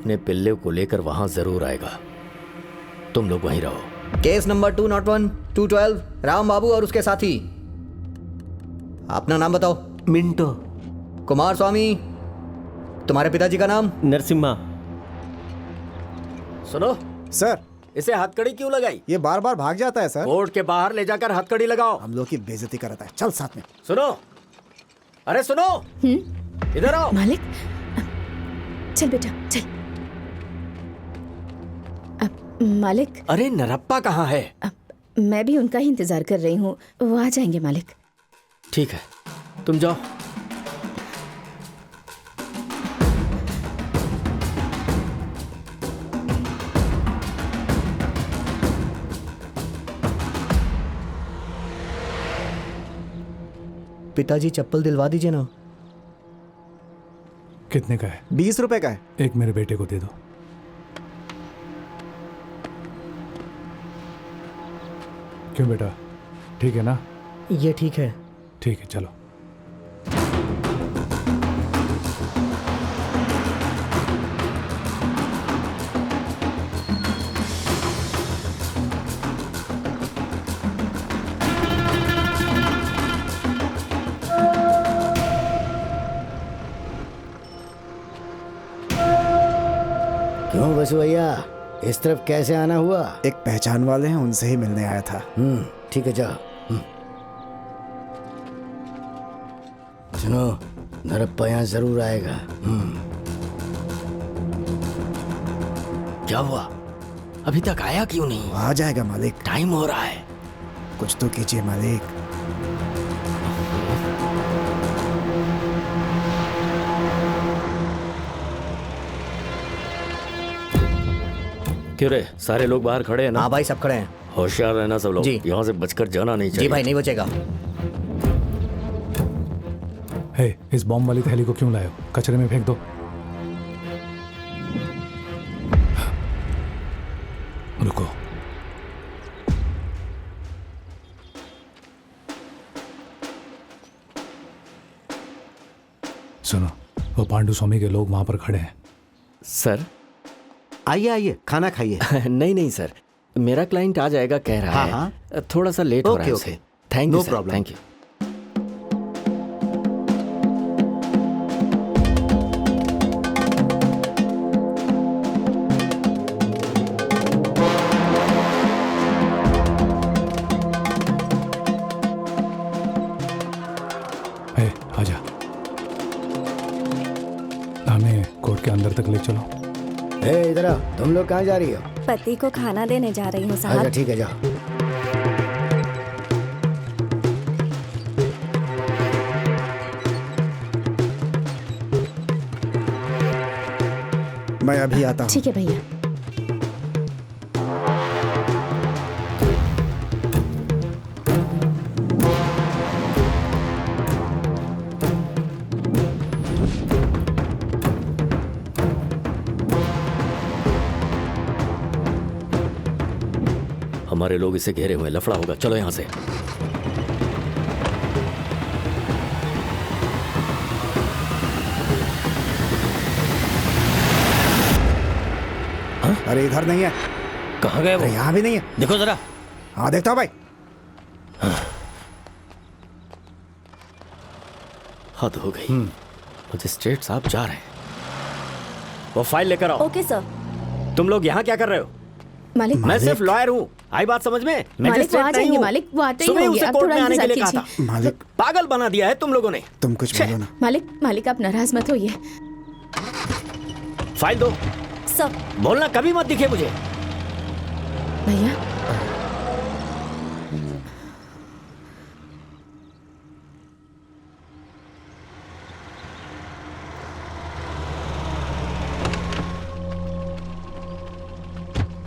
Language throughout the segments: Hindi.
अपने पिल्ले को लेकर वहां जरूर आएगा। तुम लोग वहीं रहो। केस नंबर 201 212 राम बाबू और उसके साथी। अपना नाम बताओ। मिंटो। कुमार स्वामी। तुम्हारे पिताजी का नाम? नरसिम्हा। सुनो सर, इसे हथकड़ी क्यों लगाई? ये बार बार भाग जाता है सर। कोर्ट के बाहर ले जाकर हथकड़ी लगाओ। हम लोग की बेइज्जती कराता है। चल साथ में। सुनो, अरे सुनो, इधर आओ। मालिक, चल बेटा चल। मालिक। अरे नरप्पा कहाँ है? मैं भी उनका ही इंतजार कर रही हूँ, वो आ जाएंगे मालिक। ठीक है, तुम जाओ। पिताजी चप्पल दिलवा दीजिए ना। कितने का है? 20 रुपए का है। एक मेरे बेटे को दे दो। क्यों बेटा, ठीक है ना? ये ठीक है। ठीक है, चलो। क्यों बसु भैया, इस तरफ कैसे आना हुआ? एक पहचान वाले हैं, उनसे ही मिलने आया था। ठीक है, जाओ। सुनो, नरप्पा यहाँ जरूर आएगा। क्या हुआ? अभी तक आया क्यों नहीं? आ जाएगा मालिक। टाइम हो रहा है। कुछ तो कीजिए मालिक। क्यों रे, सारे लोग बाहर खड़े हैं ना? हाँ भाई, सब खड़े हैं। होशियार रहना सब लोग। जी। यहाँ से बचकर जाना नहीं जी चाहिए। भाई, नहीं बचेगा। हे, इस बॉम्ब वाली थैली को क्यों लाए हो? कचरे में फेंक दो। रुको। सुनो, वो पांडु स्वामी के लोग वहां पर खड़े हैं। सर? आइए आइए, खाना खाइए। नहीं नहीं सर, मेरा क्लाइंट आ जाएगा कह रहा है। थोड़ा सा लेट हो रहा है उसे। Thank you no sir, problem. Thank you. Hey, आजा। हमें कोर्ट के अंदर तक ले चलो। हे, इधर आओ। तुम लोग कहाँ जा रही हो? पति को खाना देने जा रही हूँ अच्छा, साहब। ठीक है, जाओ। मैं अभी आता हूँ। ठीक है भैया। हमारे लोग इसे घेरे हुए, लफड़ा होगा। चलो यहाँ से। अरे इधर नहीं है। कहाँ गए वो? अरे यहाँ भी नहीं है। देखो जरा। हाँ, देखता हूँ भाई। हद हो गई। मजिस्ट्रेट साहब जा रहे हैं। वो फाइल लेकर आओ। Okay sir. तुम लोग यहाँ क्या कर रहे हो? मालिक, मैं सिर्फ लॉयर हूँ, आई बात समझ में? मालिक वो आ मैजिस्ट्रेट नहीं जाएंगे। हूँ। मालिक वो आते ही सुबह होंगे। उसे आप कोर्ट थोड़ा में आने के इंतजार लिए कहा कीजिए। था। मालिक, पागल बना दिया है तुम लोगों ने। तुम कुछ बोलो ना। मालिक आप नाराज मत होइए। फाइल दो। सर। बोलना कभी मत दिखे मुझे। भैया,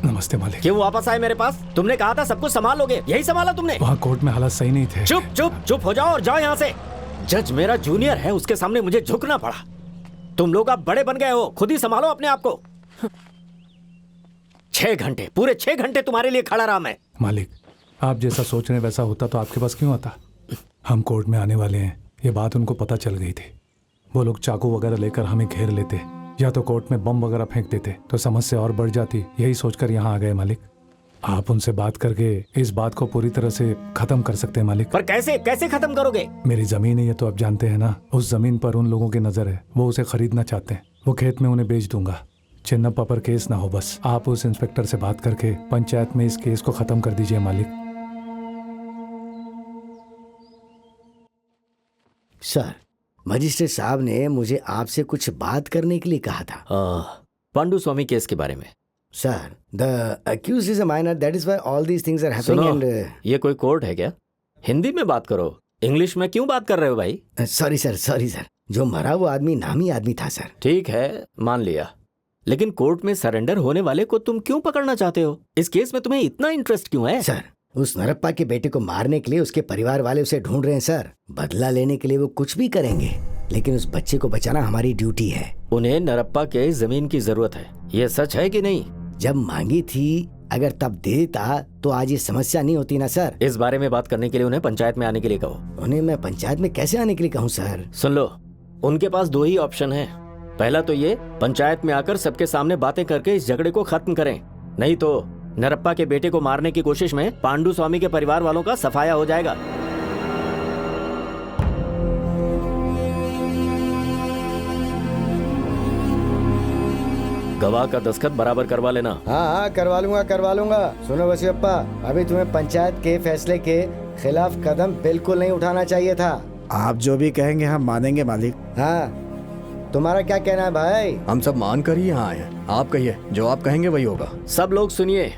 नमस्ते मालिक। क्यों वापस आए मेरे पास? तुमने कहा था सब कुछ संभाल लोगे, यही संभाला तुमने? वहाँ कोर्ट में हालात सही नहीं थे। चुप चुप चुप हो जाओ और जाओ यहाँ से। जज मेरा जूनियर है, उसके सामने मुझे झुकना पड़ा। तुम लोग अब बड़े बन गए हो, खुद ही संभालो अपने आप को। 6 घंटे, पूरे 6 घंटे तुम्हारे लिए खड़ा रहा मैं। मालिक, आप जैसा सोच रहे वैसा होता तो आपके पास क्यों आता? हम कोर्ट में आने वाले हैं, ये बात उनको पता चल गई थी। वो लोग चाकू वगैरह लेकर हमें घेर लेते, या तो कोर्ट में बम वगैरह फेंक देते तो समस्या और बढ़ जाती। यही सोचकर यहाँ आ गए मालिक। आप उनसे बात करके इस बात को पूरी तरह से खत्म कर सकते हैं मालिक। पर कैसे कैसे खत्म करोगे? मेरी जमीन है ये तो आप जानते हैं ना। उस जमीन पर उन लोगों की नजर है, वो उसे खरीदना चाहते हैं। वो खेत में उन्हें बेच दूंगा। चिन्नप्पा पर केस ना हो बस। आप उस इंस्पेक्टर से बात करके पंचायत में इस केस को खत्म कर दीजिए मालिक। सर, मजिस्ट्रेट साहब ने मुझे आपसे कुछ बात करने के लिए कहा था। पांडु स्वामी केस के बारे में। Sir, the accused is a minor, that is why all these things are happening सुनो, एंड ये कोई कोर्ट है क्या? हिंदी में बात करो, इंग्लिश में क्यों बात कर रहे हो भाई? सॉरी सर, जो मरा वो आदमी नामी आदमी था सर। ठीक है, मान लिया, लेकिन कोर्ट में सरेंडर होने वाले को तुम क्यों पकड़ना चाहते हो? इस केस में तुम्हें इतना इंटरेस्ट क्यों है? सर, उस नरप्पा के बेटे को मारने के लिए उसके परिवार वाले उसे ढूंढ रहे हैं सर। बदला लेने के लिए वो कुछ भी करेंगे, लेकिन उस बच्चे को बचाना हमारी ड्यूटी है। उन्हें नरप्पा के जमीन की जरूरत है, ये सच है कि नहीं? जब मांगी थी, अगर तब दे देता तो आज ये समस्या नहीं होती ना सर। इस बारे में बात करने के लिए उन्हें पंचायत में आने के लिए कहो। उन्हें मैं पंचायत में कैसे आने के लिए कहूँ सर? सुन लो, उनके पास दो ही ऑप्शन है। पहला तो ये पंचायत में आकर सबके सामने बातें करके इस झगड़े को खत्म करें, नहीं तो नरप्पा के बेटे को मारने की कोशिश में पांडु स्वामी के परिवार वालों का सफाया हो जाएगा। गवाह का दस्तखत बराबर करवा लेना। हाँ, करवा लूंगा। सुनो वसीयप्पा, अभी तुम्हें पंचायत के फैसले के खिलाफ कदम बिल्कुल नहीं उठाना चाहिए था। आप जो भी कहेंगे हम मानेंगे मालिक। हाँ, तुम्हारा क्या कहना है भाई? हम सब मान कर ही यहाँ आए हैं। आप कहिए, जो आप कहेंगे वही होगा। सब लोग सुनिए,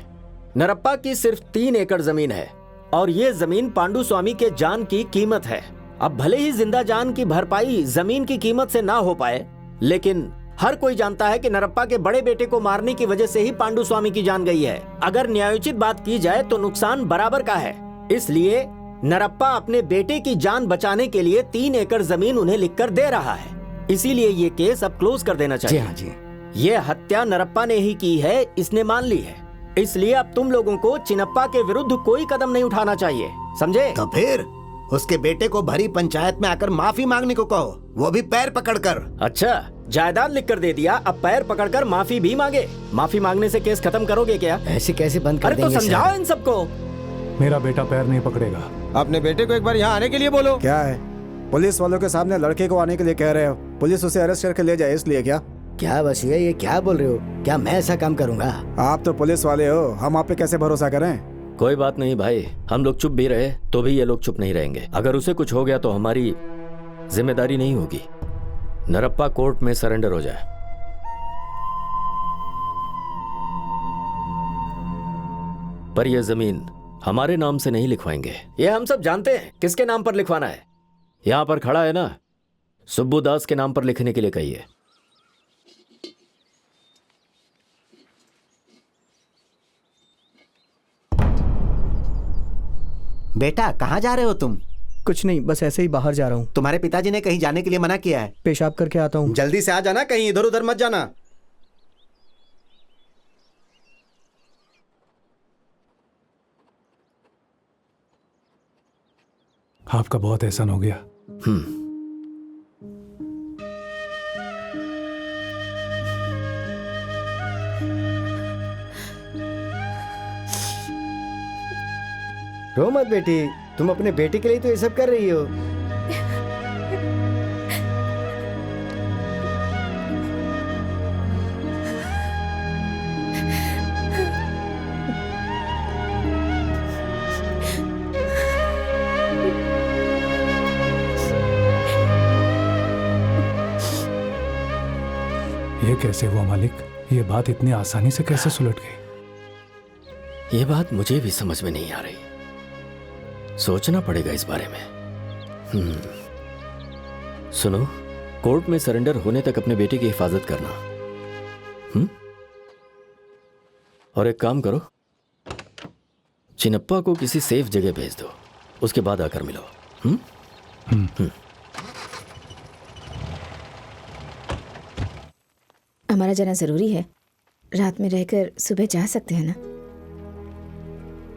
नरप्पा की सिर्फ 3 एकड़ जमीन है और ये जमीन पांडु स्वामी के जान की कीमत है। अब भले ही जिंदा जान की भरपाई जमीन की कीमत से ना हो पाए, लेकिन हर कोई जानता है कि नरप्पा के बड़े बेटे को मारने की वजह से ही पांडु स्वामी की जान गई है। अगर न्यायोचित बात की जाए तो नुकसान बराबर का है। इसलिए नरप्पा अपने बेटे की जान बचाने के लिए 3 एकड़ जमीन उन्हें लिखकर दे रहा है। इसीलिए ये केस अब क्लोज कर देना चाहिए। जी हाँ जी। ये हत्या नरप्पा ने ही की है, इसने मान ली है। इसलिए अब तुम लोगों को चिन्नप्पा के विरुद्ध कोई कदम नहीं उठाना चाहिए, समझे? तो फिर उसके बेटे को भरी पंचायत में आकर माफी मांगने को कहो, वो भी पैर पकड़कर। अच्छा, जायदाद लिख कर दे दिया, अब पैर पकड़कर माफी भी मांगे। माफी मांगने से केस खत्म करोगे क्या? ऐसे कैसे बंद कर अरे तो देंगे समझाओ सर? इन सबको। मेरा बेटा पैर नहीं पकड़ेगा। अपने बेटे को एक बार यहाँ आने के लिए बोलो। क्या है, पुलिस वालों के सामने लड़के को आने के लिए कह रहे हो? पुलिस उसे अरेस्ट करके ले जाए इसलिए क्या? क्या वसीया, ये क्या बोल रहे हो? क्या मैं ऐसा काम करूंगा? आप तो पुलिस वाले हो, हम आप पे कैसे भरोसा करें? कोई बात नहीं भाई, हम लोग चुप भी रहे तो भी ये लोग चुप नहीं रहेंगे। अगर उसे कुछ हो गया तो हमारी जिम्मेदारी नहीं होगी। नरप्पा कोर्ट में सरेंडर हो जाए। पर यह जमीन हमारे नाम से नहीं लिखवाएंगे। ये हम सब जानते हैं किसके नाम पर लिखवाना है। यहां पर खड़ा है ना, सुब्बू दास के नाम पर लिखने के लिए कहिए। बेटा कहाँ जा रहे हो तुम? कुछ नहीं, बस ऐसे ही बाहर जा रहा हूँ। तुम्हारे पिताजी ने कहीं जाने के लिए मना किया है। पेशाब करके आता हूँ। जल्दी से आ जाना, कहीं इधर उधर मत जाना। आपका बहुत एहसान हो गया। रो मत बेटी, तुम अपने बेटे के लिए तो ये सब कर रही हो। ये कैसे हुआ मालिक? ये बात इतनी आसानी से कैसे सुलट गई? ये बात मुझे भी समझ में नहीं आ रही, सोचना पड़ेगा इस बारे में। सुनो, कोर्ट में सरेंडर होने तक अपने बेटे की हिफाजत करना। और एक काम करो, चिन्नप्पा को किसी सेफ जगह भेज दो, उसके बाद आकर मिलो। हमारा जाना जरूरी है। रात में रहकर सुबह जा सकते हैं ना?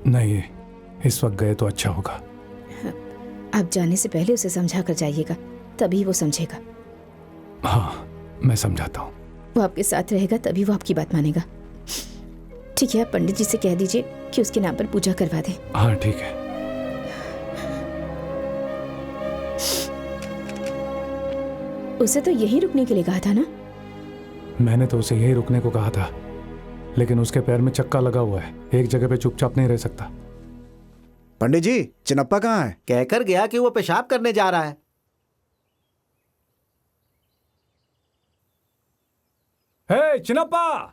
नहीं, इस वक्त गए तो अच्छा होगा। आप जाने से पहले उसे समझा कर जाइएगा, तभी वो समझेगा। हाँ, मैं समझाता हूँ। वो आपके साथ रहेगा तभी वो आपकी बात मानेगा। ठीक है, आप पंडित जी से कह दीजिए कि उसके नाम पर पूजा करवा दें। हाँ ठीक है। उसे तो यहीं रुकने के लिए कहा था ना? मैंने तो उसे यहीं रुकने को कहा था, लेकिन उसके पैर में चक्का लगा हुआ है, एक जगह पे चुपचाप नहीं रह सकता। पंडित जी, चिनप्पा कहाँ है? कहकर गया कि वो पेशाब करने जा रहा है। हे चिनप्पा!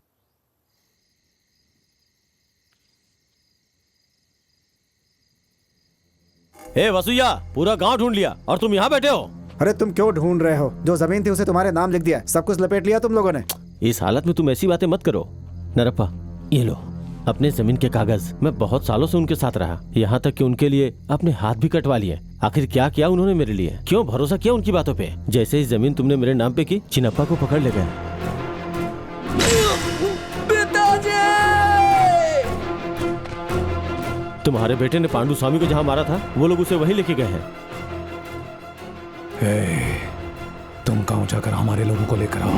ए वसुया, पूरा गांव ढूंढ लिया और तुम यहाँ बैठे हो। अरे तुम क्यों ढूंढ रहे हो? जो जमीन थी उसे तुम्हारे नाम लिख दिया, सब कुछ लपेट लिया तुम लोगों ने। इस हालत में तुम ऐसी बातें मत करो। नरप्पा, ये लो अपने जमीन के कागज। मैं बहुत सालों से उनके साथ रहा, यहाँ तक कि उनके लिए अपने हाथ भी कटवा लिए। आखिर क्या किया उन्होंने मेरे लिए? क्यों भरोसा किया उनकी बातों पे? जैसे ही जमीन तुमने मेरे नाम पे की, चिनप्पा को पकड़ ले गए। तुम्हारे बेटे ने पांडु स्वामी को जहाँ मारा था, वो लोग उसे वहीं लेके गए हैं। तुम गांव जाकर हमारे लोगों को लेकर आओ।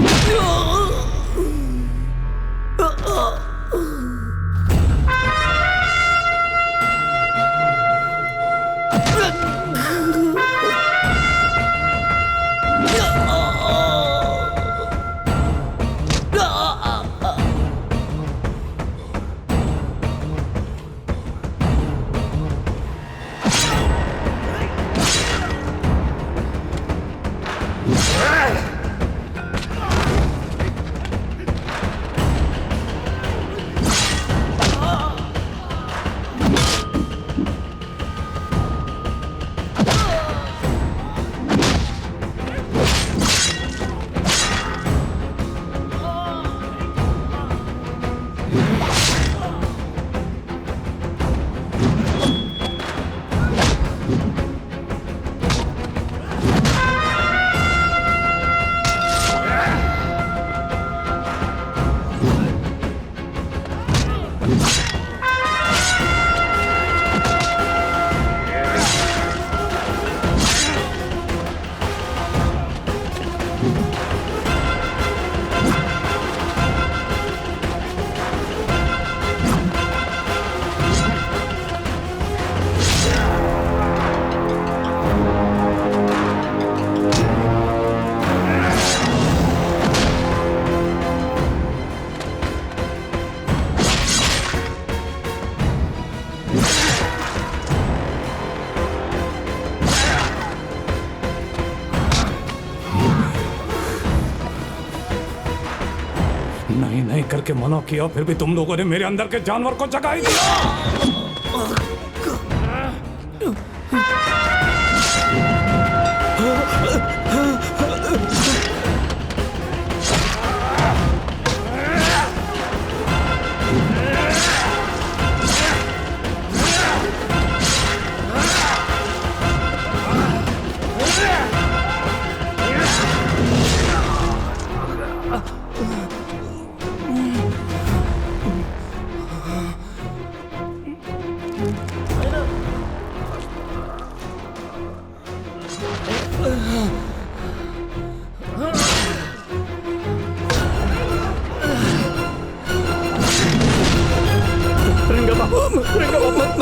नहीं करके मना किया, फिर भी तुम लोगों ने मेरे अंदर के जानवर को जगा ही दिया।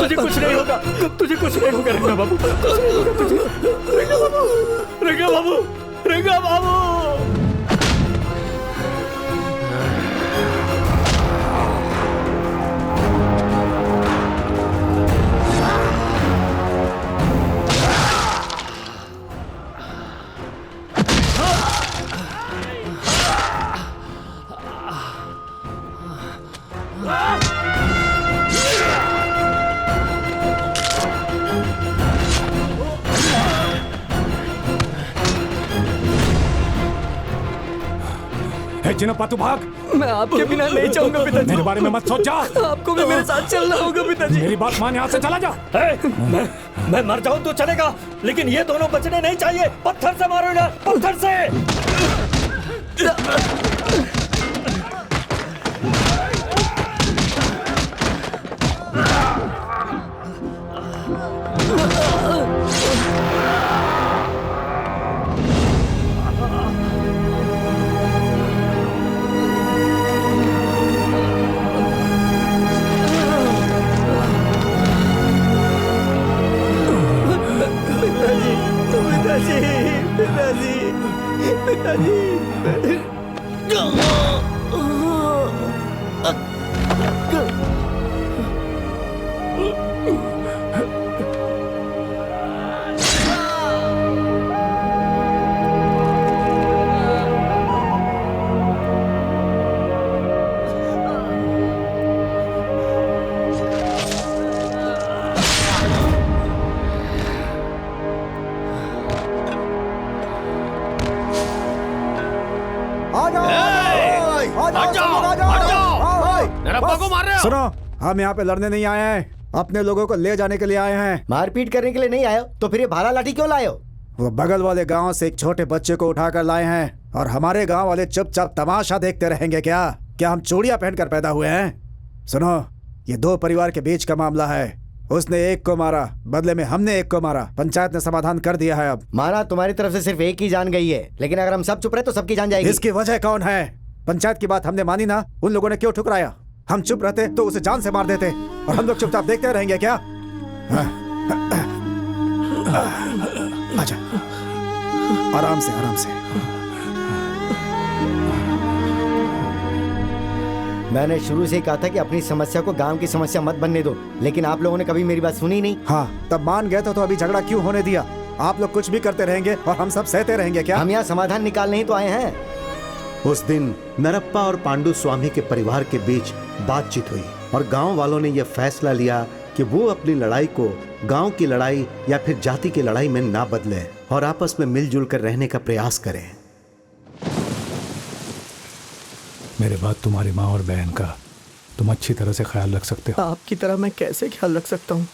तुझे कुछ नहीं होगा, तुझे कुछ नहीं होगा रंगा बाबू, कुछ नहीं होगा तुझे। रंगा बाबू, रंगा बाबू, रंगा बाबू। चिनप्पा तू भाग। मैं आपके बिना नहीं जाऊंगा पिताजी। मेरे बारे में मत सोच, जा। आपको भी मेरे साथ चलना होगा पिताजी। मेरी बात मान, यहाँ से चला जा। मैं मर जाऊं तो चलेगा, लेकिन ये दोनों बचने नहीं चाहिए। पत्थर से मारो ना, पत्थर से। नरप्पा को मार रहे हो? सुनो, हम यहाँ पे लड़ने नहीं आए हैं, अपने लोगों को ले जाने के लिए आए हैं। मारपीट करने के लिए नहीं आए हो तो फिर ये भाला लाठी क्यों लाए हो? वो बगल वाले गांव से एक छोटे बच्चे को उठाकर लाए हैं और हमारे गांव वाले चुपचाप तमाशा देखते रहेंगे क्या? क्या हम चूड़ियां पहनकर पैदा हुए हैं? सुनो, ये दो परिवार के बीच का मामला है। उसने एक को मारा, बदले में हमने एक को मारा। पंचायत ने समाधान कर दिया है। अब मारा तुम्हारी तरफ से सिर्फ एक ही जान गई है, लेकिन अगर हम सब चुप रहे तो सबकी जान जाएगी। इसकी वजह कौन है? पंचायत की बात हमने मानी ना, उन लोगों ने क्यों ठुकराया? हम चुप रहते तो उसे जान से मार देते और हम लोग चुपचाप देखते रहेंगे क्या? आजा, आराम से आराम से। मैंने शुरू से ही कहा था कि अपनी समस्या को गांव की समस्या मत बनने दो, लेकिन आप लोगों ने कभी मेरी बात सुनी नहीं। हाँ, तब मान गए तो अभी झगड़ा क्यों होने दिया? आप लोग कुछ भी करते रहेंगे और हम सब सहते रहेंगे क्या? हम यहाँ समाधान निकालने ही तो आए हैं। उस दिन नरप्पा और पांडु स्वामी के परिवार के बीच बातचीत हुई और गांव वालों ने यह फैसला लिया कि वो अपनी लड़ाई को गांव की लड़ाई या फिर जाति की लड़ाई में ना बदलें और आपस में मिलजुल कर रहने का प्रयास करें। मेरे बाद तुम्हारी माँ और बहन का तुम अच्छी तरह से ख्याल रख सकते हो। आपकी तरह मैं कैसे ख्याल रख सकता हूँ?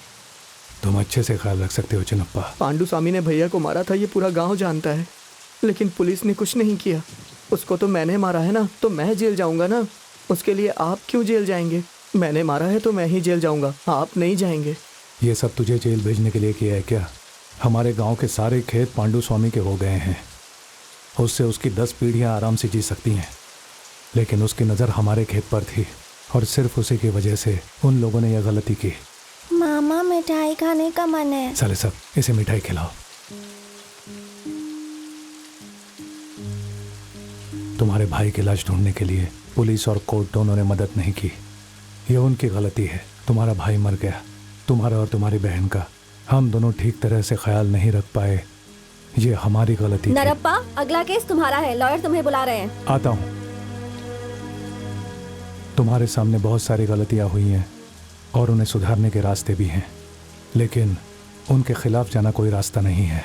तुम अच्छे से ख्याल रख सकते हो चिन्नप्पा। पांडु स्वामी ने भैया को मारा था, ये पूरा गांव जानता है, लेकिन पुलिस ने कुछ नहीं किया। उसको तो मैंने मारा है ना, तो मैं जेल जाऊंगा ना। उसके लिए आप क्यों जेल जाएंगे? मैंने मारा है तो मैं ही जेल जाऊंगा, आप नहीं जाएंगे। ये सब तुझे जेल भेजने के लिए किया है क्या? हमारे गांव के सारे खेत पांडु स्वामी के हो गए हैं, उससे उसकी 10 पीढ़ियां आराम से जी सकती हैं, लेकिन उसकी नज़र हमारे खेत पर थी और सिर्फ उसी की वजह से उन लोगों ने यह गलती की। मामा मिठाई खाने का मन है। साले सब, इसे मिठाई खिलाओ। तुम्हारे भाई की लाश ढूंढने के लिए पुलिस और कोर्ट दोनों ने मदद नहीं की। यह उनकी गलती है। तुम्हारा भाई मर गया, तुम्हारा और तुम्हारी बहन का। हम दोनों ठीक तरह से ख्याल नहीं रख पाए, ये हमारी गलती थी। नरप्पा, अगला केस तुम्हारा है, लॉयर तुम्हें बुला रहे हैं। आता हूँ। तुम्हारे सामने बहुत सारी गलतियाँ हुई हैं और उन्हें सुधारने के रास्ते भी हैं, लेकिन उनके खिलाफ जाना कोई रास्ता नहीं है।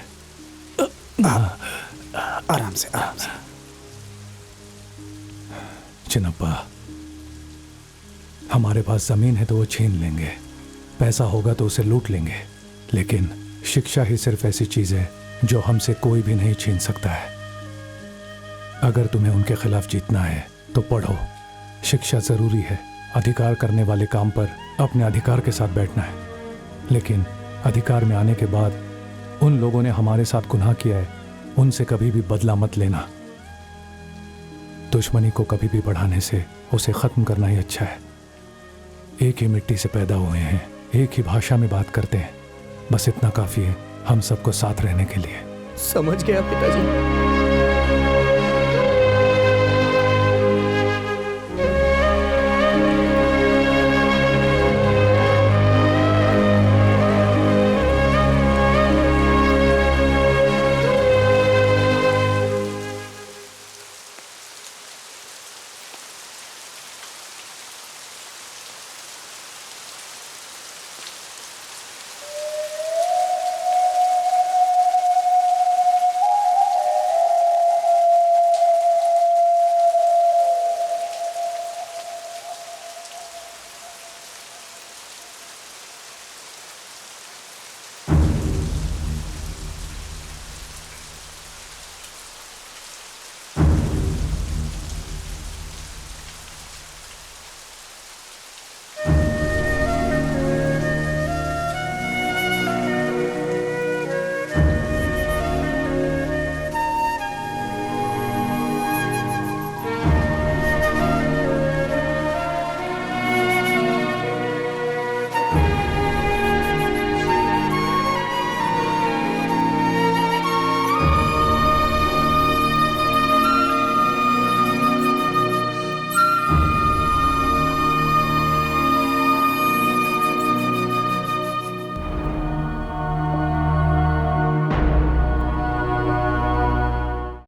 आराम से आराम से। चिन्नप्पा, हमारे पास जमीन है तो वो छीन लेंगे, पैसा होगा तो उसे लूट लेंगे, लेकिन शिक्षा ही सिर्फ ऐसी चीज है जो हमसे कोई भी नहीं छीन सकता है। अगर तुम्हें उनके खिलाफ जीतना है तो पढ़ो। शिक्षा जरूरी है। अधिकार करने वाले काम पर अपने अधिकार के साथ बैठना है, लेकिन अधिकार में आने के बाद उन लोगों ने हमारे साथ गुनाह किया है, उनसे कभी भी बदला मत लेना। दुश्मनी को कभी भी बढ़ाने से उसे खत्म करना ही अच्छा है। एक ही मिट्टी से पैदा हुए हैं, एक ही भाषा में बात करते हैं, बस इतना काफी है हम सबको साथ रहने के लिए। समझ गया पिताजी।